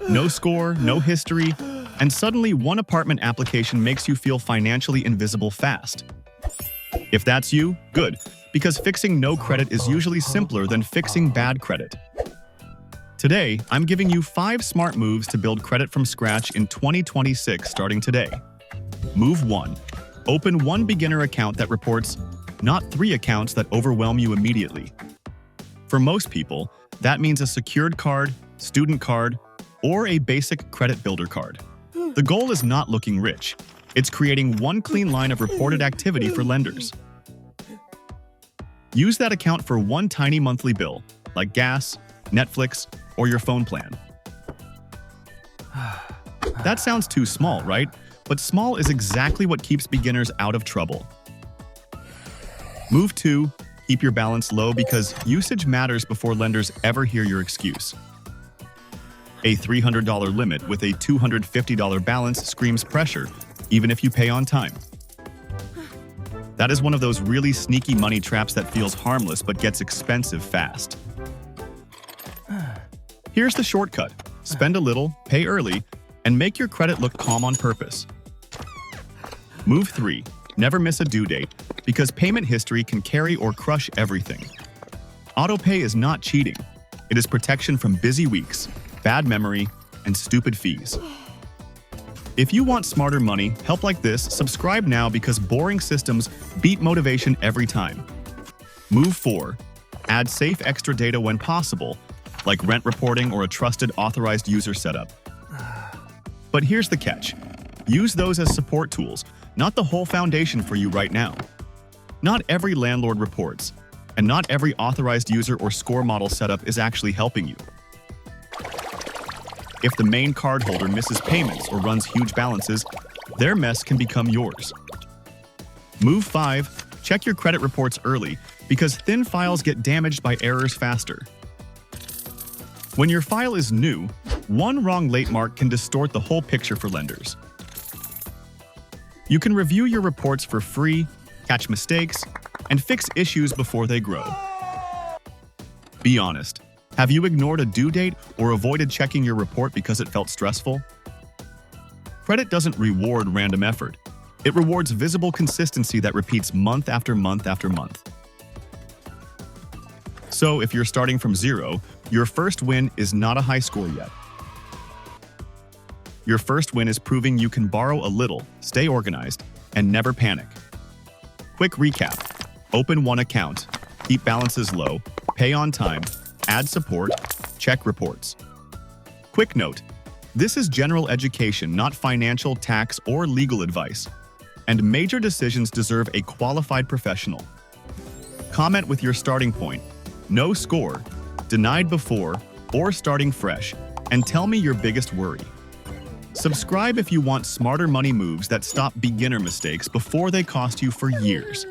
No score, no history, and suddenly one apartment application makes you feel financially invisible fast. If that's you, good, because fixing no credit is usually simpler than fixing bad credit. Today, I'm giving you 5 smart moves to build credit from scratch in 2026 starting today. Move 1. Open one beginner account that reports, not 3 accounts that overwhelm you immediately. For most people, that means a secured card, student card, or a basic credit builder card. The goal is not looking rich. It's creating one clean line of reported activity for lenders. Use that account for one tiny monthly bill, like gas, Netflix, or your phone plan. That sounds too small, right? But small is exactly what keeps beginners out of trouble. Move 2. Keep your balance low because usage matters before lenders ever hear your excuse. A $300 limit with a $250 balance screams pressure, even if you pay on time. That is one of those really sneaky money traps that feels harmless but gets expensive fast. Here's the shortcut. Spend a little, pay early, and make your credit look calm on purpose. Move 3. Never miss a due date, because payment history can carry or crush everything. Autopay is not cheating. It is protection from busy weeks, bad memory, and stupid fees. If you want smarter money, help like this, subscribe now because boring systems beat motivation every time. Move 4. Add safe extra data when possible, like rent reporting or a trusted authorized user setup. But here's the catch. Use those as support tools, not the whole foundation for you right now. Not every landlord reports, and not every authorized user or score model setup is actually helping you. If the main cardholder misses payments or runs huge balances, their mess can become yours. Move 5. Check your credit reports early, because thin files get damaged by errors faster. When your file is new, one wrong late mark can distort the whole picture for lenders. You can review your reports for free, catch mistakes, and fix issues before they grow. Be honest. Have you ignored a due date or avoided checking your report because it felt stressful? Credit doesn't reward random effort. It rewards visible consistency that repeats month after month after month. So if you're starting from zero, your first win is not a high score yet. Your first win is proving you can borrow a little, stay organized, and never panic. Quick recap. Open one account, keep balances low, pay on time, add support, check reports. Quick note. This is general education, not financial, tax, or legal advice. And major decisions deserve a qualified professional. Comment with your starting point, no score, denied before, or starting fresh, and tell me your biggest worry. Subscribe if you want smarter money moves that stop beginner mistakes before they cost you for years.